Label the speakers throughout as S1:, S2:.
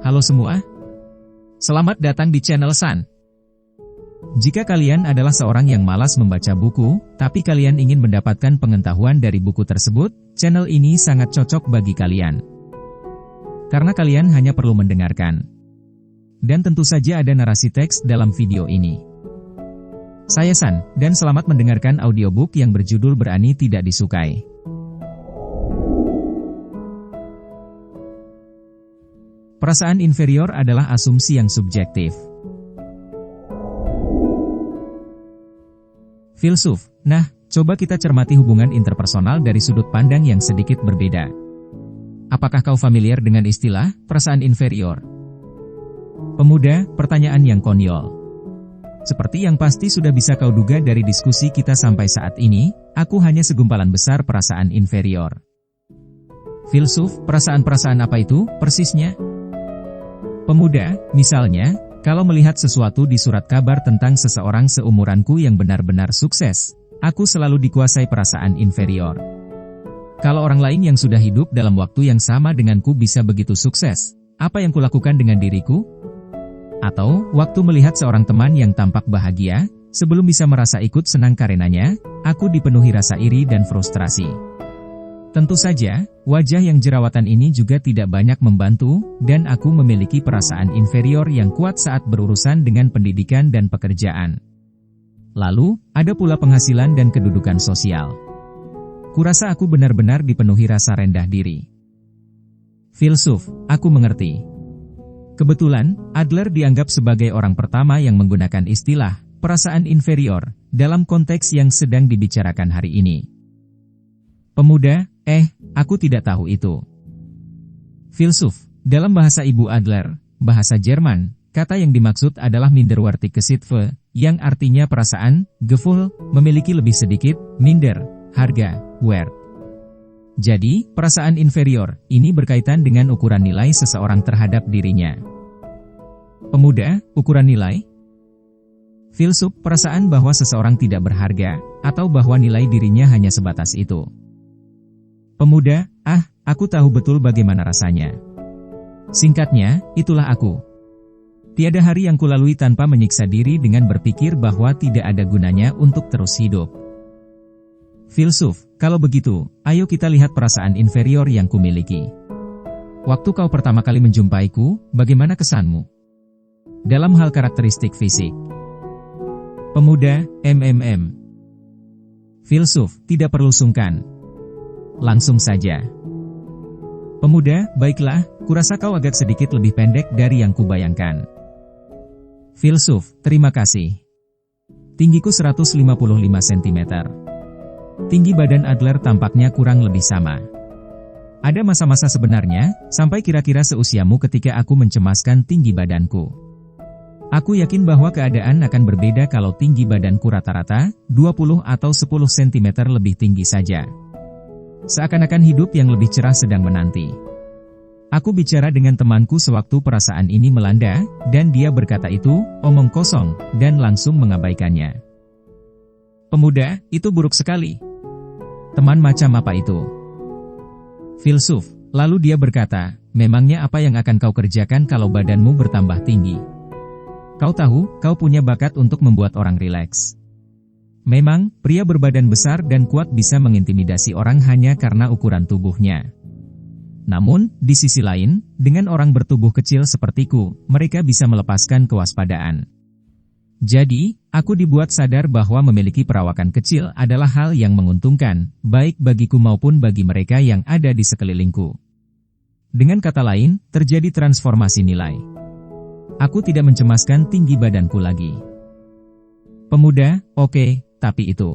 S1: Halo semua, selamat datang di channel San. Jika kalian adalah seorang yang malas membaca buku, tapi kalian ingin mendapatkan pengetahuan dari buku tersebut, channel ini sangat cocok bagi kalian. Karena kalian hanya perlu mendengarkan. Dan tentu saja ada narasi teks dalam video ini. Saya San, dan selamat mendengarkan audiobook yang berjudul Berani Tidak Disukai. Perasaan inferior adalah asumsi yang subjektif. Filsuf, nah, coba kita cermati hubungan interpersonal dari sudut pandang yang sedikit berbeda. Apakah kau familiar dengan istilah perasaan inferior? Pemuda, pertanyaan yang konyol. Seperti yang pasti sudah bisa kau duga dari diskusi kita sampai saat ini, aku hanya segumpalan besar perasaan inferior. Filsuf, perasaan-perasaan apa itu, persisnya? Pemuda, misalnya, kalau melihat sesuatu di surat kabar tentang seseorang seumuranku yang benar-benar sukses, aku selalu dikuasai perasaan inferior. Kalau orang lain yang sudah hidup dalam waktu yang sama denganku bisa begitu sukses, apa yang kulakukan dengan diriku? Atau, waktu melihat seorang teman yang tampak bahagia, sebelum bisa merasa ikut senang karenanya, aku dipenuhi rasa iri dan frustrasi. Tentu saja, wajah yang jerawatan ini juga tidak banyak membantu, dan aku memiliki perasaan inferior yang kuat saat berurusan dengan pendidikan dan pekerjaan. Lalu, ada pula penghasilan dan kedudukan sosial. Kurasa aku benar-benar dipenuhi rasa rendah diri. Filsuf, aku mengerti. Kebetulan, Adler dianggap sebagai orang pertama yang menggunakan istilah perasaan inferior dalam konteks yang sedang dibicarakan hari ini. Pemuda, aku tidak tahu itu. Filsuf, dalam bahasa Ibu Adler, bahasa Jerman, kata yang dimaksud adalah minderwertigkeitsgefühl, yang artinya perasaan, gefühl, memiliki lebih sedikit, minder, harga, wert. Jadi, perasaan inferior, ini berkaitan dengan ukuran nilai seseorang terhadap dirinya. Pemuda, ukuran nilai? Filsuf, perasaan bahwa seseorang tidak berharga, atau bahwa nilai dirinya hanya sebatas itu. Pemuda, aku tahu betul bagaimana rasanya. Singkatnya, itulah aku. Tiada hari yang kulalui tanpa menyiksa diri dengan berpikir bahwa tidak ada gunanya untuk terus hidup. Filsuf, kalau begitu, ayo kita lihat perasaan inferior yang kumiliki. Waktu kau pertama kali menjumpaiku, bagaimana kesanmu? Dalam hal karakteristik fisik. Pemuda, Filsuf, tidak perlu sungkan. Langsung saja. Pemuda, baiklah, kurasa kau agak sedikit lebih pendek dari yang kubayangkan. Filsuf, terima kasih. Tinggiku 155 cm. Tinggi badan Adler tampaknya kurang lebih sama. Ada masa-masa sebenarnya, sampai kira-kira seusiamu ketika aku mencemaskan tinggi badanku. Aku yakin bahwa keadaan akan berbeda kalau tinggi badanku rata-rata, 20 atau 10 cm lebih tinggi saja. Seakan-akan hidup yang lebih cerah sedang menanti. Aku bicara dengan temanku sewaktu perasaan ini melanda, dan dia berkata itu, omong kosong, dan langsung mengabaikannya. Pemuda, itu buruk sekali. Teman macam apa itu? Filsuf, lalu dia berkata, memangnya apa yang akan kau kerjakan kalau badanmu bertambah tinggi? Kau tahu, kau punya bakat untuk membuat orang rileks. Memang, pria berbadan besar dan kuat bisa mengintimidasi orang hanya karena ukuran tubuhnya. Namun, di sisi lain, dengan orang bertubuh kecil sepertiku, mereka bisa melepaskan kewaspadaan. Jadi, aku dibuat sadar bahwa memiliki perawakan kecil adalah hal yang menguntungkan, baik bagiku maupun bagi mereka yang ada di sekelilingku. Dengan kata lain, terjadi transformasi nilai. Aku tidak mencemaskan tinggi badanku lagi. Pemuda, oke. Tapi itu.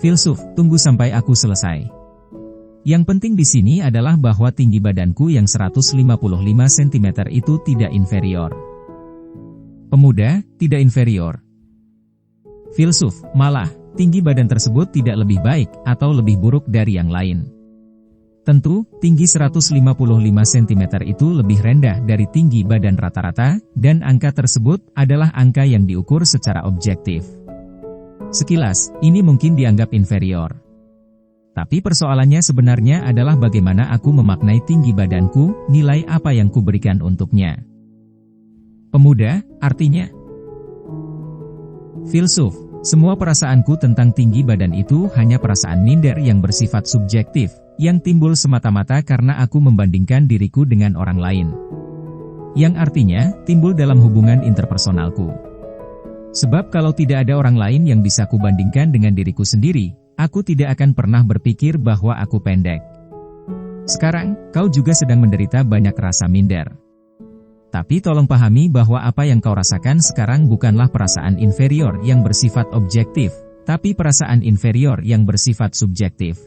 S1: Filsuf, tunggu sampai aku selesai. Yang penting di sini adalah bahwa tinggi badanku yang 155 cm itu tidak inferior. Pemuda, tidak inferior. Filsuf, malah, tinggi badan tersebut tidak lebih baik atau lebih buruk dari yang lain. Tentu, tinggi 155 cm itu lebih rendah dari tinggi badan rata-rata, dan angka tersebut adalah angka yang diukur secara objektif. Sekilas, ini mungkin dianggap inferior. Tapi persoalannya sebenarnya adalah bagaimana aku memaknai tinggi badanku, nilai apa yang kuberikan untuknya. Pemuda, artinya filsuf, semua perasaanku tentang tinggi badan itu hanya perasaan minder yang bersifat subjektif, yang timbul semata-mata karena aku membandingkan diriku dengan orang lain. Yang artinya, timbul dalam hubungan interpersonalku. Sebab kalau tidak ada orang lain yang bisa kubandingkan dengan diriku sendiri, aku tidak akan pernah berpikir bahwa aku pendek. Sekarang, kau juga sedang menderita banyak rasa minder. Tapi tolong pahami bahwa apa yang kau rasakan sekarang bukanlah perasaan inferior yang bersifat objektif, tapi perasaan inferior yang bersifat subjektif.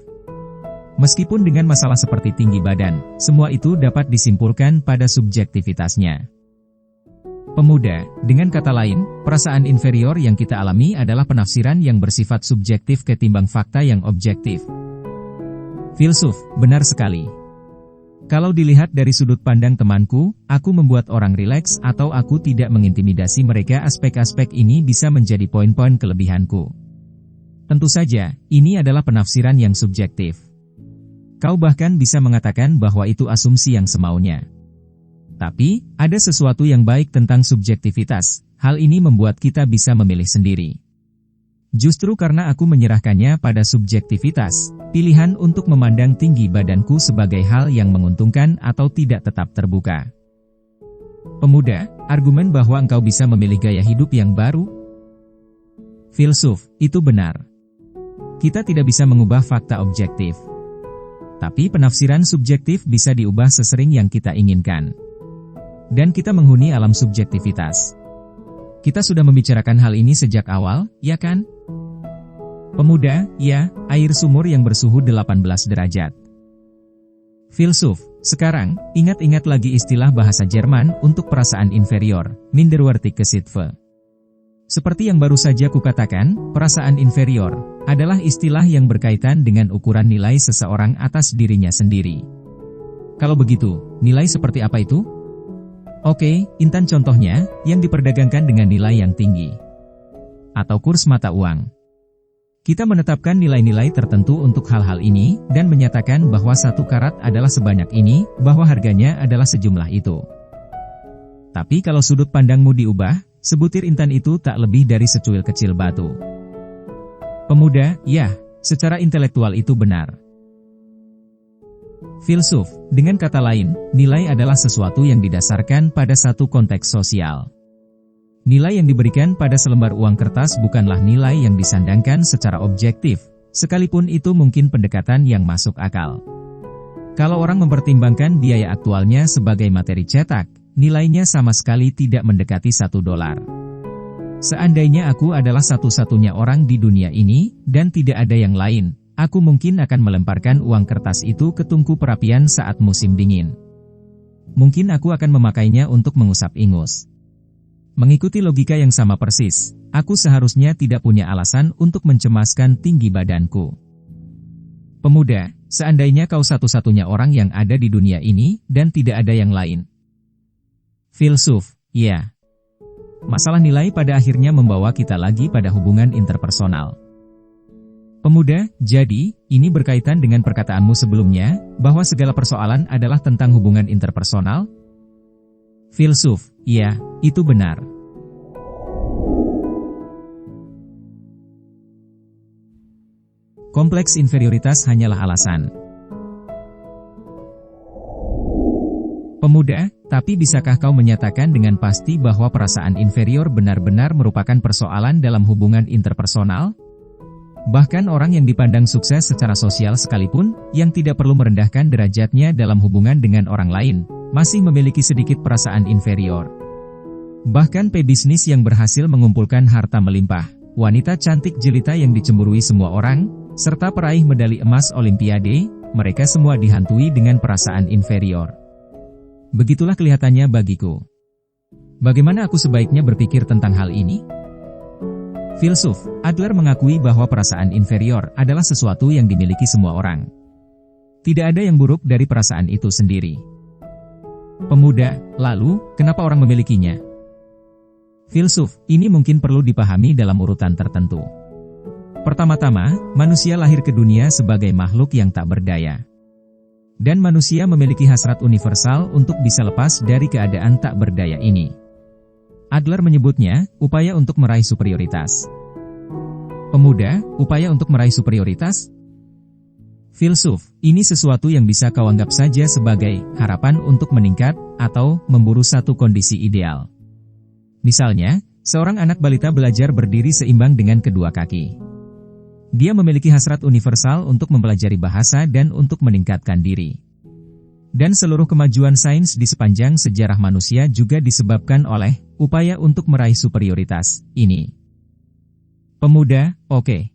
S1: Meskipun dengan masalah seperti tinggi badan, semua itu dapat disimpulkan pada subjektivitasnya. Pemuda, dengan kata lain, perasaan inferior yang kita alami adalah penafsiran yang bersifat subjektif ketimbang fakta yang objektif. Filsuf, benar sekali. Kalau dilihat dari sudut pandang temanku, aku membuat orang rileks atau aku tidak mengintimidasi mereka, aspek-aspek ini bisa menjadi poin-poin kelebihanku. Tentu saja, ini adalah penafsiran yang subjektif. Kau bahkan bisa mengatakan bahwa itu asumsi yang semaunya. Tapi, ada sesuatu yang baik tentang subjektivitas, hal ini membuat kita bisa memilih sendiri. Justru karena aku menyerahkannya pada subjektivitas, pilihan untuk memandang tinggi badanku sebagai hal yang menguntungkan atau tidak tetap terbuka. Pemuda, argumen bahwa engkau bisa memilih gaya hidup yang baru? Filsuf, itu benar. Kita tidak bisa mengubah fakta objektif. Tapi penafsiran subjektif bisa diubah sesering yang kita inginkan. Dan kita menghuni alam subjektivitas. Kita sudah membicarakan hal ini sejak awal, ya kan? Pemuda, ya, air sumur yang bersuhu 18 derajat. Filsuf, sekarang, ingat-ingat lagi istilah bahasa Jerman untuk perasaan inferior, Minderwertigkeitsgefühl. Seperti yang baru saja kukatakan, perasaan inferior adalah istilah yang berkaitan dengan ukuran nilai seseorang atas dirinya sendiri. Kalau begitu, nilai seperti apa itu? Oke, intan contohnya, yang diperdagangkan dengan nilai yang tinggi. Atau kurs mata uang. Kita menetapkan nilai-nilai tertentu untuk hal-hal ini, dan menyatakan bahwa 1 karat adalah sebanyak ini, bahwa harganya adalah sejumlah itu. Tapi kalau sudut pandangmu diubah, sebutir intan itu tak lebih dari secuil kecil batu. Pemuda, ya, secara intelektual itu benar. Filsuf, dengan kata lain, nilai adalah sesuatu yang didasarkan pada satu konteks sosial. Nilai yang diberikan pada selembar uang kertas bukanlah nilai yang disandangkan secara objektif, sekalipun itu mungkin pendekatan yang masuk akal. Kalau orang mempertimbangkan biaya aktualnya sebagai materi cetak, nilainya sama sekali tidak mendekati $1. Seandainya aku adalah satu-satunya orang di dunia ini, dan tidak ada yang lain, aku mungkin akan melemparkan uang kertas itu ke tungku perapian saat musim dingin. Mungkin aku akan memakainya untuk mengusap ingus. Mengikuti logika yang sama persis, aku seharusnya tidak punya alasan untuk mencemaskan tinggi badanku. Pemuda, seandainya kau satu-satunya orang yang ada di dunia ini, dan tidak ada yang lain. Filsuf, ya. Masalah nilai pada akhirnya membawa kita lagi pada hubungan interpersonal. Pemuda, jadi, ini berkaitan dengan perkataanmu sebelumnya, bahwa segala persoalan adalah tentang hubungan interpersonal? Filsuf, ya, itu benar. Kompleks inferioritas hanyalah alasan. Pemuda, tapi bisakah kau menyatakan dengan pasti bahwa perasaan inferior benar-benar merupakan persoalan dalam hubungan interpersonal? Bahkan orang yang dipandang sukses secara sosial sekalipun, yang tidak perlu merendahkan derajatnya dalam hubungan dengan orang lain, masih memiliki sedikit perasaan inferior. Bahkan pebisnis yang berhasil mengumpulkan harta melimpah, wanita cantik jelita yang dicemburui semua orang, serta peraih medali emas Olimpiade, mereka semua dihantui dengan perasaan inferior. Begitulah kelihatannya bagiku. Bagaimana aku sebaiknya berpikir tentang hal ini? Filsuf, Adler mengakui bahwa perasaan inferior adalah sesuatu yang dimiliki semua orang. Tidak ada yang buruk dari perasaan itu sendiri. Pemuda, lalu, kenapa orang memilikinya? Filsuf, ini mungkin perlu dipahami dalam urutan tertentu. Pertama-tama, manusia lahir ke dunia sebagai makhluk yang tak berdaya. Dan manusia memiliki hasrat universal untuk bisa lepas dari keadaan tak berdaya ini. Adler menyebutnya, upaya untuk meraih superioritas. Pemuda, upaya untuk meraih superioritas? Filsuf, ini sesuatu yang bisa kau anggap saja sebagai harapan untuk meningkat atau memburu satu kondisi ideal. Misalnya, seorang anak balita belajar berdiri seimbang dengan kedua kaki. Dia memiliki hasrat universal untuk mempelajari bahasa dan untuk meningkatkan diri. Dan seluruh kemajuan sains di sepanjang sejarah manusia juga disebabkan oleh upaya untuk meraih superioritas ini. Pemuda, oke.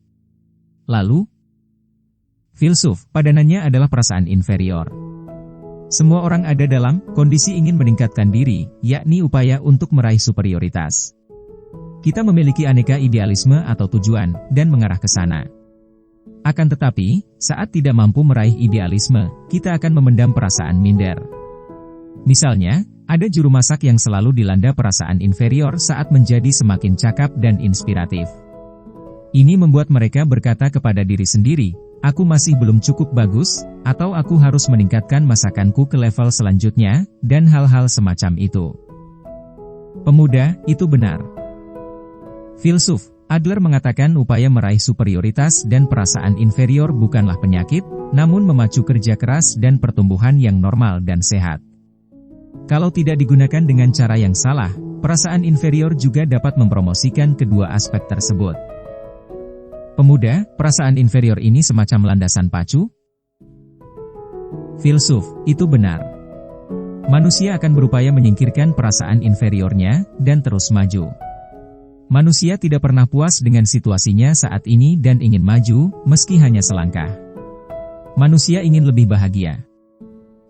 S1: Lalu, filsuf, padanannya adalah perasaan inferior. Semua orang ada dalam kondisi ingin meningkatkan diri, yakni upaya untuk meraih superioritas. Kita memiliki aneka idealisme atau tujuan, dan mengarah ke sana. Akan tetapi, saat tidak mampu meraih idealisme, kita akan memendam perasaan minder. Misalnya, ada juru masak yang selalu dilanda perasaan inferior saat menjadi semakin cakap dan inspiratif. Ini membuat mereka berkata kepada diri sendiri, aku masih belum cukup bagus, atau aku harus meningkatkan masakanku ke level selanjutnya, dan hal-hal semacam itu. Pemuda, itu benar. Filsuf, Adler mengatakan upaya meraih superioritas dan perasaan inferior bukanlah penyakit, namun memacu kerja keras dan pertumbuhan yang normal dan sehat. Kalau tidak digunakan dengan cara yang salah, perasaan inferior juga dapat mempromosikan kedua aspek tersebut. Pemuda, perasaan inferior ini semacam landasan pacu? Filsuf, itu benar. Manusia akan berupaya menyingkirkan perasaan inferiornya, dan terus maju. Manusia tidak pernah puas dengan situasinya saat ini dan ingin maju, meski hanya selangkah. Manusia ingin lebih bahagia.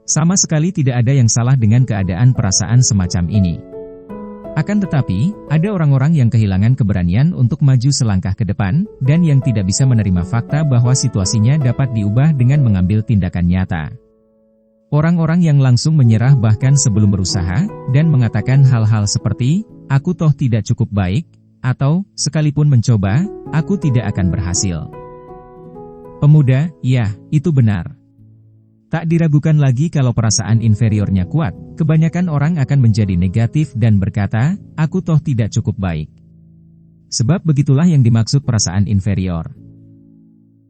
S1: Sama sekali tidak ada yang salah dengan keadaan perasaan semacam ini. Akan tetapi, ada orang-orang yang kehilangan keberanian untuk maju selangkah ke depan, dan yang tidak bisa menerima fakta bahwa situasinya dapat diubah dengan mengambil tindakan nyata. Orang-orang yang langsung menyerah bahkan sebelum berusaha, dan mengatakan hal-hal seperti, aku toh tidak cukup baik, atau, sekalipun mencoba, aku tidak akan berhasil. Pemuda, ya, itu benar. Tak diragukan lagi kalau perasaan inferiornya kuat, kebanyakan orang akan menjadi negatif dan berkata, aku toh tidak cukup baik. Sebab begitulah yang dimaksud perasaan inferior.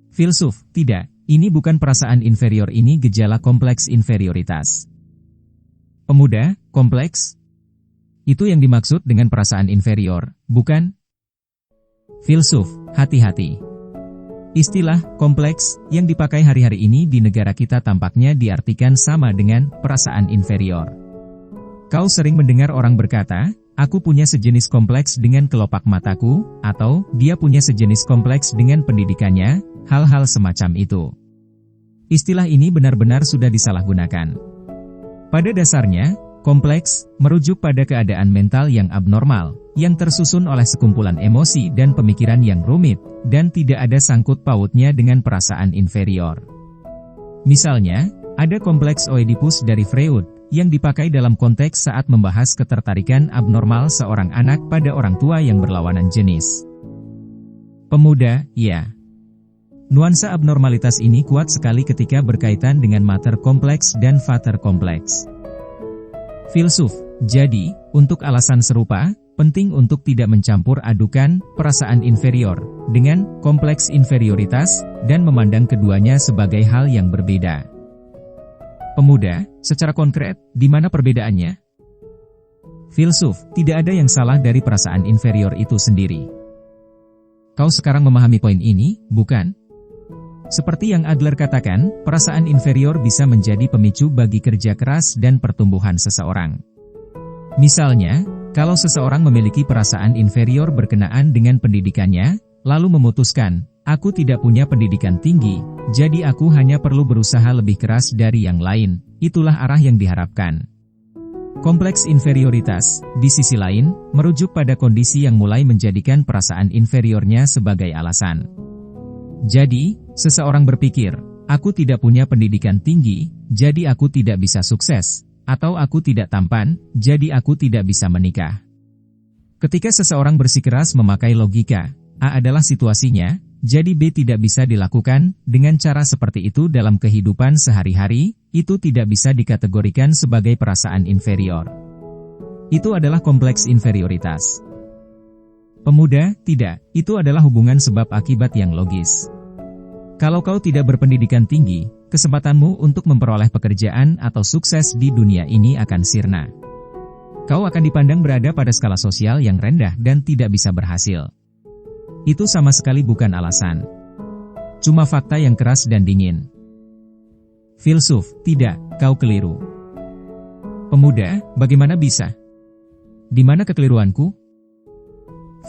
S1: Filsuf, tidak, ini bukan perasaan inferior, ini gejala kompleks inferioritas. Pemuda, kompleks? Itu yang dimaksud dengan perasaan inferior, bukan? Filsuf, hati-hati. Istilah kompleks yang dipakai hari-hari ini di negara kita tampaknya diartikan sama dengan perasaan inferior. Kau sering mendengar orang berkata, aku punya sejenis kompleks dengan kelopak mataku, atau dia punya sejenis kompleks dengan pendidikannya, hal-hal semacam itu. Istilah ini benar-benar sudah disalahgunakan. Pada dasarnya, kompleks merujuk pada keadaan mental yang abnormal, yang tersusun oleh sekumpulan emosi dan pemikiran yang rumit, dan tidak ada sangkut pautnya dengan perasaan inferior. Misalnya, ada kompleks Oedipus dari Freud, yang dipakai dalam konteks saat membahas ketertarikan abnormal seorang anak pada orang tua yang berlawanan jenis. Pemuda, ya. Nuansa abnormalitas ini kuat sekali ketika berkaitan dengan mater kompleks dan vater kompleks. Filsuf, jadi, untuk alasan serupa, penting untuk tidak mencampur adukan perasaan inferior dengan kompleks inferioritas dan memandang keduanya sebagai hal yang berbeda. Pemuda, secara konkret, di mana perbedaannya? Filsuf, tidak ada yang salah dari perasaan inferior itu sendiri. Kau sekarang memahami poin ini, bukan? Seperti yang Adler katakan, perasaan inferior bisa menjadi pemicu bagi kerja keras dan pertumbuhan seseorang. Misalnya, kalau seseorang memiliki perasaan inferior berkenaan dengan pendidikannya, lalu memutuskan, aku tidak punya pendidikan tinggi, jadi aku hanya perlu berusaha lebih keras dari yang lain, itulah arah yang diharapkan. Kompleks inferioritas, di sisi lain, merujuk pada kondisi yang mulai menjadikan perasaan inferiornya sebagai alasan. Jadi, seseorang berpikir, aku tidak punya pendidikan tinggi, jadi aku tidak bisa sukses, atau aku tidak tampan, jadi aku tidak bisa menikah. Ketika seseorang bersikeras memakai logika, A adalah situasinya, jadi B tidak bisa dilakukan dengan cara seperti itu dalam kehidupan sehari-hari, itu tidak bisa dikategorikan sebagai perasaan inferior. Itu adalah kompleks inferioritas. Pemuda, tidak, itu adalah hubungan sebab akibat yang logis. Kalau kau tidak berpendidikan tinggi, kesempatanmu untuk memperoleh pekerjaan atau sukses di dunia ini akan sirna. Kau akan dipandang berada pada skala sosial yang rendah dan tidak bisa berhasil. Itu sama sekali bukan alasan. Cuma fakta yang keras dan dingin. Filsuf, tidak, kau keliru. Pemuda, bagaimana bisa? Di mana kekeliruanku?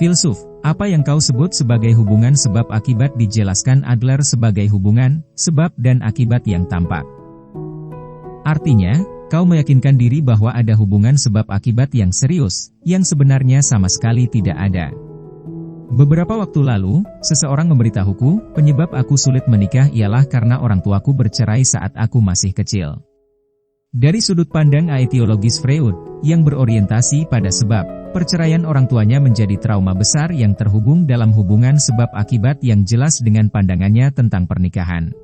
S1: Filsuf, apa yang kau sebut sebagai hubungan sebab akibat dijelaskan Adler sebagai hubungan, sebab dan akibat yang tampak. Artinya, kau meyakinkan diri bahwa ada hubungan sebab akibat yang serius, yang sebenarnya sama sekali tidak ada. Beberapa waktu lalu, seseorang memberitahuku, penyebab aku sulit menikah ialah karena orang tuaku bercerai saat aku masih kecil. Dari sudut pandang aetiologis Freud, yang berorientasi pada sebab, perceraian orang tuanya menjadi trauma besar yang terhubung dalam hubungan sebab akibat yang jelas dengan pandangannya tentang pernikahan.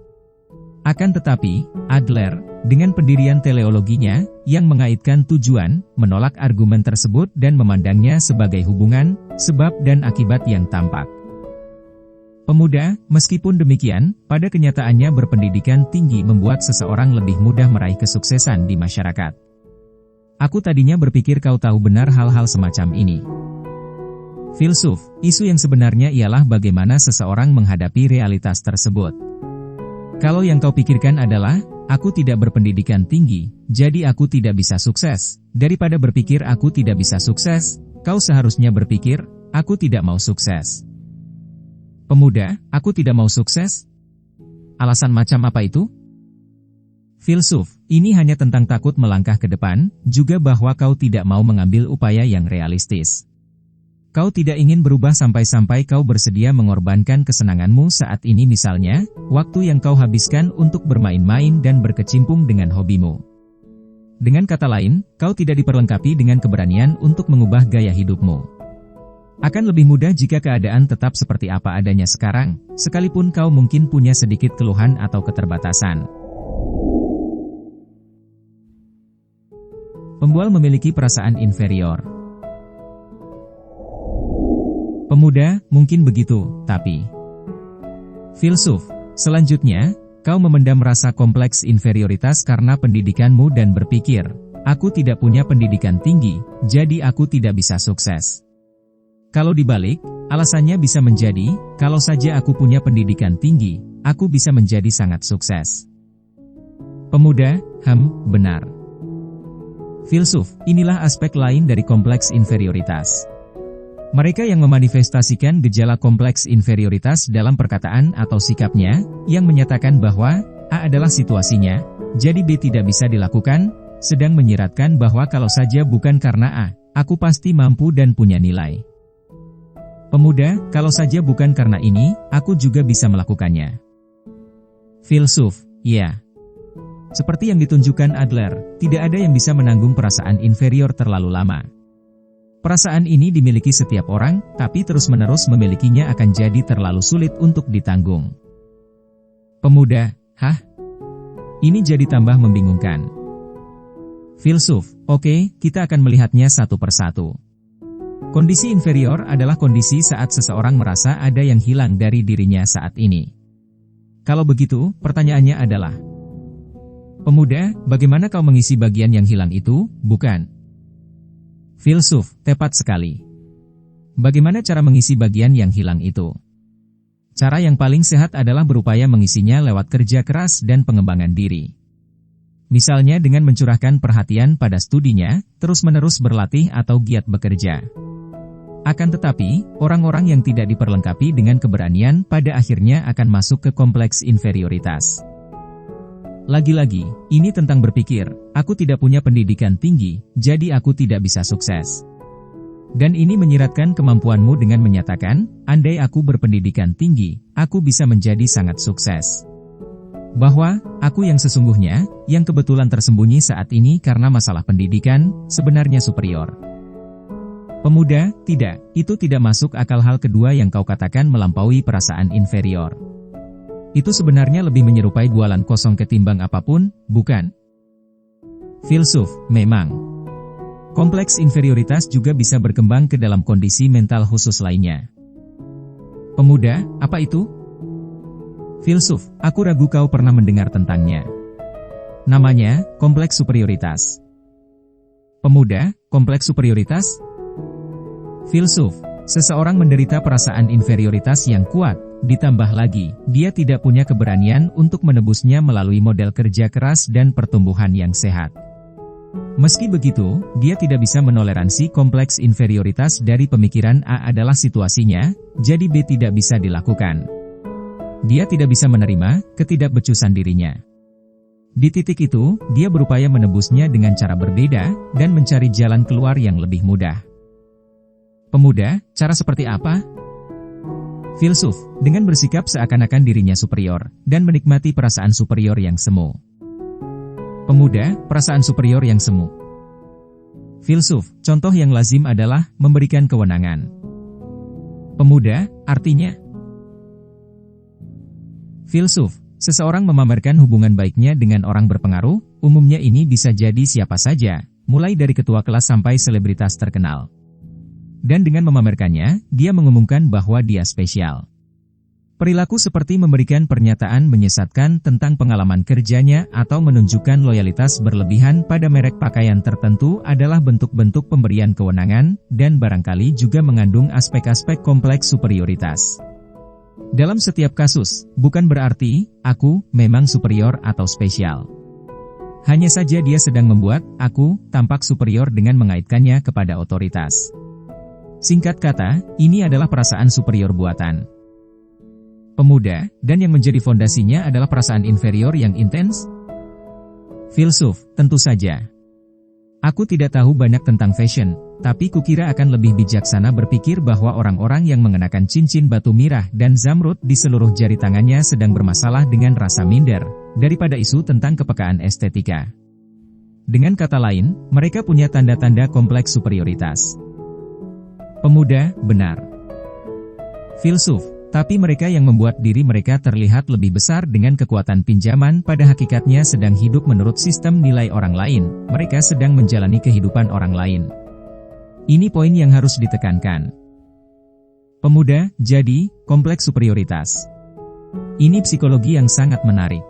S1: Akan tetapi, Adler, dengan pendirian teleologinya, yang mengaitkan tujuan, menolak argumen tersebut dan memandangnya sebagai hubungan, sebab dan akibat yang tampak. Pemuda, meskipun demikian, pada kenyataannya berpendidikan tinggi membuat seseorang lebih mudah meraih kesuksesan di masyarakat. Aku tadinya berpikir kau tahu benar hal-hal semacam ini. Filsuf, isu yang sebenarnya ialah bagaimana seseorang menghadapi realitas tersebut. Kalau yang kau pikirkan adalah, aku tidak berpendidikan tinggi, jadi aku tidak bisa sukses. Daripada berpikir aku tidak bisa sukses, kau seharusnya berpikir, aku tidak mau sukses. Pemuda, aku tidak mau sukses? Alasan macam apa itu? Filsuf, ini hanya tentang takut melangkah ke depan, juga bahwa kau tidak mau mengambil upaya yang realistis. Kau tidak ingin berubah sampai-sampai kau bersedia mengorbankan kesenanganmu saat ini misalnya, waktu yang kau habiskan untuk bermain-main dan berkecimpung dengan hobimu. Dengan kata lain, kau tidak diperlengkapi dengan keberanian untuk mengubah gaya hidupmu. Akan lebih mudah jika keadaan tetap seperti apa adanya sekarang, sekalipun kau mungkin punya sedikit keluhan atau keterbatasan. Pembual memiliki perasaan inferior. Pemuda, mungkin begitu, tapi... Filsuf, selanjutnya, kau memendam rasa kompleks inferioritas karena pendidikanmu dan berpikir, aku tidak punya pendidikan tinggi, jadi aku tidak bisa sukses. Kalau dibalik, alasannya bisa menjadi, kalau saja aku punya pendidikan tinggi, aku bisa menjadi sangat sukses. Pemuda, benar. Filsuf, inilah aspek lain dari kompleks inferioritas. Mereka yang memanifestasikan gejala kompleks inferioritas dalam perkataan atau sikapnya, yang menyatakan bahwa A adalah situasinya, jadi B tidak bisa dilakukan, sedang menyiratkan bahwa kalau saja bukan karena A, aku pasti mampu dan punya nilai. Pemuda, kalau saja bukan karena ini, aku juga bisa melakukannya. Filsuf, ya. Seperti yang ditunjukkan Adler, tidak ada yang bisa menanggung perasaan inferior terlalu lama. Perasaan ini dimiliki setiap orang, tapi terus-menerus memilikinya akan jadi terlalu sulit untuk ditanggung. Pemuda, ini jadi tambah membingungkan. Filsuf, oke, kita akan melihatnya satu persatu. Kondisi inferior adalah kondisi saat seseorang merasa ada yang hilang dari dirinya saat ini. Kalau begitu, pertanyaannya adalah, pemuda, bagaimana kau mengisi bagian yang hilang itu, bukan? Filsuf, tepat sekali. Bagaimana cara mengisi bagian yang hilang itu? Cara yang paling sehat adalah berupaya mengisinya lewat kerja keras dan pengembangan diri. Misalnya dengan mencurahkan perhatian pada studinya, terus-menerus berlatih atau giat bekerja. Akan tetapi, orang-orang yang tidak diperlengkapi dengan keberanian pada akhirnya akan masuk ke kompleks inferioritas. Lagi-lagi, ini tentang berpikir, aku tidak punya pendidikan tinggi, jadi aku tidak bisa sukses. Dan ini menyiratkan kemampuanmu dengan menyatakan, andai aku berpendidikan tinggi, aku bisa menjadi sangat sukses. Bahwa, aku yang sesungguhnya, yang kebetulan tersembunyi saat ini karena masalah pendidikan, sebenarnya superior. Pemuda, tidak, itu tidak masuk akal. Hal kedua yang kau katakan melampaui perasaan inferior. Itu sebenarnya lebih menyerupai bualan kosong ketimbang apapun, bukan? Filsuf, memang. Kompleks inferioritas juga bisa berkembang ke dalam kondisi mental khusus lainnya. Pemuda, apa itu? Filsuf, aku ragu kau pernah mendengar tentangnya. Namanya, kompleks superioritas. Pemuda, kompleks superioritas? Filsuf, seseorang menderita perasaan inferioritas yang kuat, ditambah lagi, dia tidak punya keberanian untuk menebusnya melalui model kerja keras dan pertumbuhan yang sehat. Meski begitu, dia tidak bisa menoleransi kompleks inferioritas dari pemikiran A adalah situasinya, jadi B tidak bisa dilakukan. Dia tidak bisa menerima ketidakbecusan dirinya. Di titik itu, dia berupaya menebusnya dengan cara berbeda, dan mencari jalan keluar yang lebih mudah. Pemuda, cara seperti apa? Filsuf, dengan bersikap seakan-akan dirinya superior, dan menikmati perasaan superior yang semu. Pemuda, perasaan superior yang semu. Filsuf, contoh yang lazim adalah memberikan kewenangan. Pemuda, artinya? Filsuf, seseorang memamerkan hubungan baiknya dengan orang berpengaruh, umumnya ini bisa jadi siapa saja, mulai dari ketua kelas sampai selebritas terkenal. Dan dengan memamerkannya, dia mengumumkan bahwa dia spesial. Perilaku seperti memberikan pernyataan menyesatkan tentang pengalaman kerjanya atau menunjukkan loyalitas berlebihan pada merek pakaian tertentu adalah bentuk-bentuk pemberian kewenangan, dan barangkali juga mengandung aspek-aspek kompleks superioritas. Dalam setiap kasus, bukan berarti, aku, memang superior atau spesial. Hanya saja dia sedang membuat, aku, tampak superior dengan mengaitkannya kepada otoritas. Singkat kata, ini adalah perasaan superior buatan. Pemuda, dan yang menjadi fondasinya adalah perasaan inferior yang intens? Filsuf, tentu saja. Aku tidak tahu banyak tentang fashion, tapi kukira akan lebih bijaksana berpikir bahwa orang-orang yang mengenakan cincin batu mirah dan zamrud di seluruh jari tangannya sedang bermasalah dengan rasa minder, daripada isu tentang kepekaan estetika. Dengan kata lain, mereka punya tanda-tanda kompleks superioritas. Pemuda, benar. Filsuf, tapi mereka yang membuat diri mereka terlihat lebih besar dengan kekuatan pinjaman pada hakikatnya sedang hidup menurut sistem nilai orang lain, mereka sedang menjalani kehidupan orang lain. Ini poin yang harus ditekankan. Pemuda, jadi, kompleks superioritas. Ini psikologi yang sangat menarik.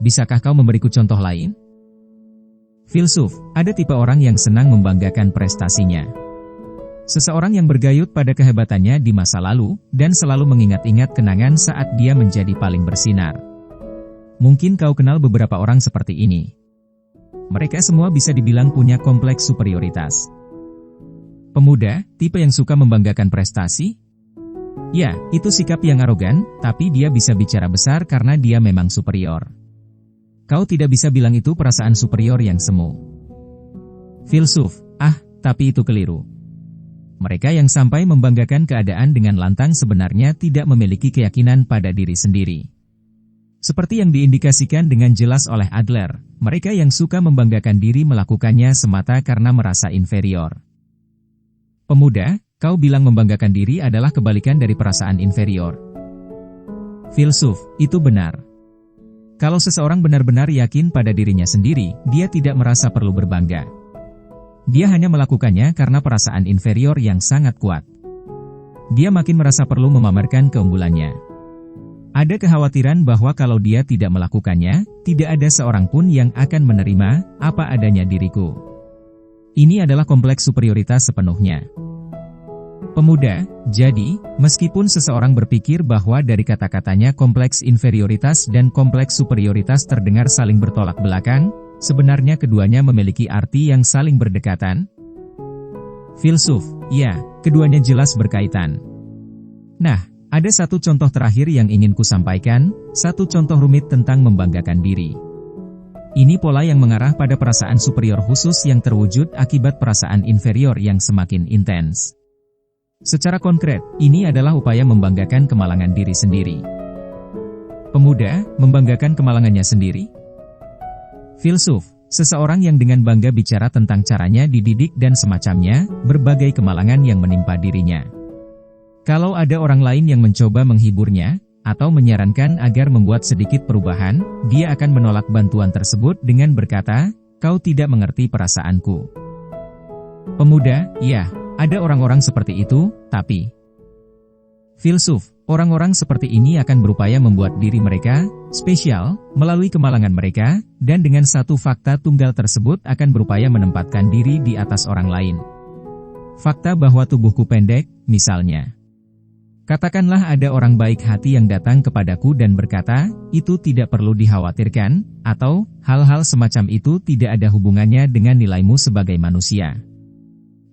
S1: Bisakah kau memberiku contoh lain? Filsuf, ada tipe orang yang senang membanggakan prestasinya. Seseorang yang bergayut pada kehebatannya di masa lalu, dan selalu mengingat-ingat kenangan saat dia menjadi paling bersinar. Mungkin kau kenal beberapa orang seperti ini. Mereka semua bisa dibilang punya kompleks superioritas. Pemuda, tipe yang suka membanggakan prestasi? Ya, itu sikap yang arogan, tapi dia bisa bicara besar karena dia memang superior. Kau tidak bisa bilang itu perasaan superior yang semu. Filsuf, tapi itu keliru. Mereka yang sampai membanggakan keadaan dengan lantang sebenarnya tidak memiliki keyakinan pada diri sendiri. Seperti yang diindikasikan dengan jelas oleh Adler, mereka yang suka membanggakan diri melakukannya semata karena merasa inferior. Pemuda, kau bilang membanggakan diri adalah kebalikan dari perasaan inferior. Filsuf, itu benar. Kalau seseorang benar-benar yakin pada dirinya sendiri, dia tidak merasa perlu berbangga. Dia hanya melakukannya karena perasaan inferior yang sangat kuat. Dia makin merasa perlu memamerkan keunggulannya. Ada kekhawatiran bahwa kalau dia tidak melakukannya, tidak ada seorang pun yang akan menerima apa adanya diriku. Ini adalah kompleks superioritas sepenuhnya. Pemuda, jadi, meskipun seseorang berpikir bahwa dari kata-katanya kompleks inferioritas dan kompleks superioritas terdengar saling bertolak belakang, sebenarnya keduanya memiliki arti yang saling berdekatan? Filsuf, ya, keduanya jelas berkaitan. Nah, ada satu contoh terakhir yang ingin kusampaikan, satu contoh rumit tentang membanggakan diri. Ini pola yang mengarah pada perasaan superior khusus yang terwujud akibat perasaan inferior yang semakin intens. Secara konkret, ini adalah upaya membanggakan kemalangan diri sendiri. Pemuda, membanggakan kemalangannya sendiri? Filsuf, seseorang yang dengan bangga bicara tentang caranya dididik dan semacamnya, berbagai kemalangan yang menimpa dirinya. Kalau ada orang lain yang mencoba menghiburnya, atau menyarankan agar membuat sedikit perubahan, dia akan menolak bantuan tersebut dengan berkata, "Kau tidak mengerti perasaanku." Pemuda, ya, ada orang-orang seperti itu, tapi filsuf, orang-orang seperti ini akan berupaya membuat diri mereka spesial melalui kemalangan mereka, dan dengan satu fakta tunggal tersebut akan berupaya menempatkan diri di atas orang lain. Fakta bahwa tubuhku pendek, misalnya. Katakanlah ada orang baik hati yang datang kepadaku dan berkata, itu tidak perlu dikhawatirkan, atau hal-hal semacam itu tidak ada hubungannya dengan nilaimu sebagai manusia.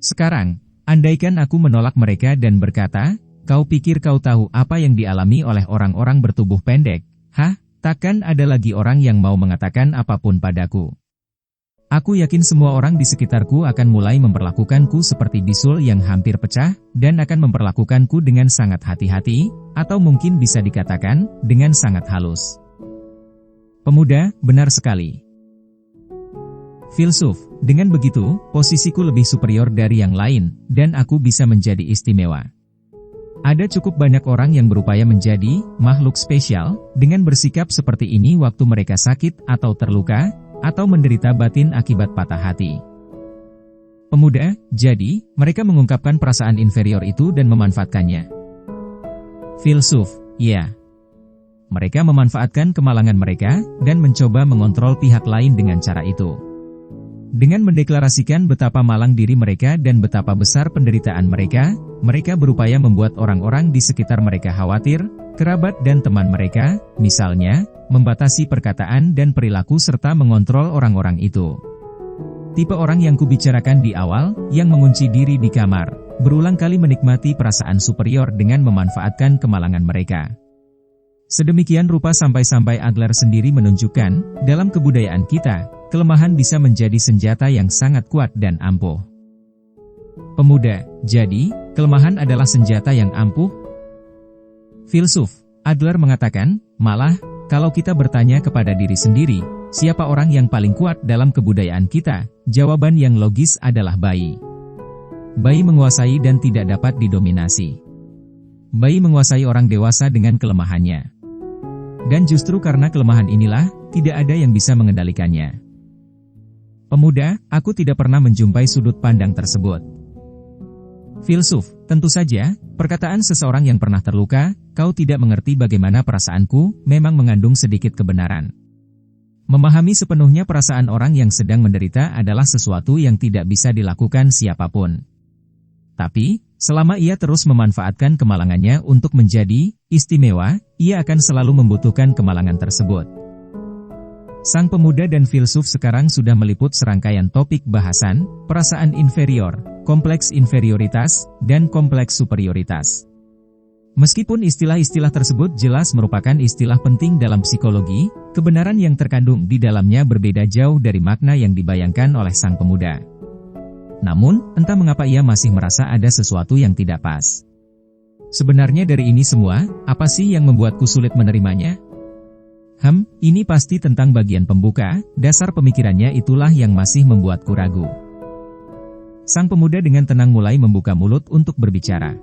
S1: Sekarang, andaikan aku menolak mereka dan berkata, kau pikir kau tahu apa yang dialami oleh orang-orang bertubuh pendek? Hah, takkan ada lagi orang yang mau mengatakan apapun padaku. Aku yakin semua orang di sekitarku akan mulai memperlakukanku seperti bisul yang hampir pecah, dan akan memperlakukanku dengan sangat hati-hati, atau mungkin bisa dikatakan, dengan sangat halus. Pemuda, benar sekali. Filsuf, dengan begitu, posisiku lebih superior dari yang lain, dan aku bisa menjadi istimewa. Ada cukup banyak orang yang berupaya menjadi makhluk spesial, dengan bersikap seperti ini waktu mereka sakit atau terluka, atau menderita batin akibat patah hati. Pemuda, jadi, mereka mengungkapkan perasaan inferior itu dan memanfaatkannya. Filsuf, ya. Mereka memanfaatkan kemalangan mereka, dan mencoba mengontrol pihak lain dengan cara itu. Dengan mendeklarasikan betapa malang diri mereka dan betapa besar penderitaan mereka, mereka berupaya membuat orang-orang di sekitar mereka khawatir, kerabat dan teman mereka, misalnya, membatasi perkataan dan perilaku serta mengontrol orang-orang itu. Tipe orang yang kubicarakan di awal, yang mengunci diri di kamar, berulang kali menikmati perasaan superior dengan memanfaatkan kemalangan mereka. Sedemikian rupa sampai-sampai Adler sendiri menunjukkan, dalam kebudayaan kita, kelemahan bisa menjadi senjata yang sangat kuat dan ampuh. Pemuda, jadi, kelemahan adalah senjata yang ampuh? Filsuf, Adler mengatakan, malah, kalau kita bertanya kepada diri sendiri, siapa orang yang paling kuat dalam kebudayaan kita, jawaban yang logis adalah bayi. Bayi menguasai dan tidak dapat didominasi. Bayi menguasai orang dewasa dengan kelemahannya. Dan justru karena kelemahan inilah, tidak ada yang bisa mengendalikannya. Pemuda, aku tidak pernah menjumpai sudut pandang tersebut. Filsuf, tentu saja, perkataan seseorang yang pernah terluka, kau tidak mengerti bagaimana perasaanku, memang mengandung sedikit kebenaran. Memahami sepenuhnya perasaan orang yang sedang menderita adalah sesuatu yang tidak bisa dilakukan siapapun. Tapi, selama ia terus memanfaatkan kemalangannya untuk menjadi istimewa, ia akan selalu membutuhkan kemalangan tersebut. Sang pemuda dan filsuf sekarang sudah meliput serangkaian topik bahasan, perasaan inferior, kompleks inferioritas, dan kompleks superioritas. Meskipun istilah-istilah tersebut jelas merupakan istilah penting dalam psikologi, kebenaran yang terkandung di dalamnya berbeda jauh dari makna yang dibayangkan oleh sang pemuda. Namun, entah mengapa ia masih merasa ada sesuatu yang tidak pas. Sebenarnya dari ini semua, apa sih yang membuatku sulit menerimanya? Ini pasti tentang bagian pembuka, dasar pemikirannya itulah yang masih membuatku ragu. Sang pemuda dengan tenang mulai membuka mulut untuk berbicara.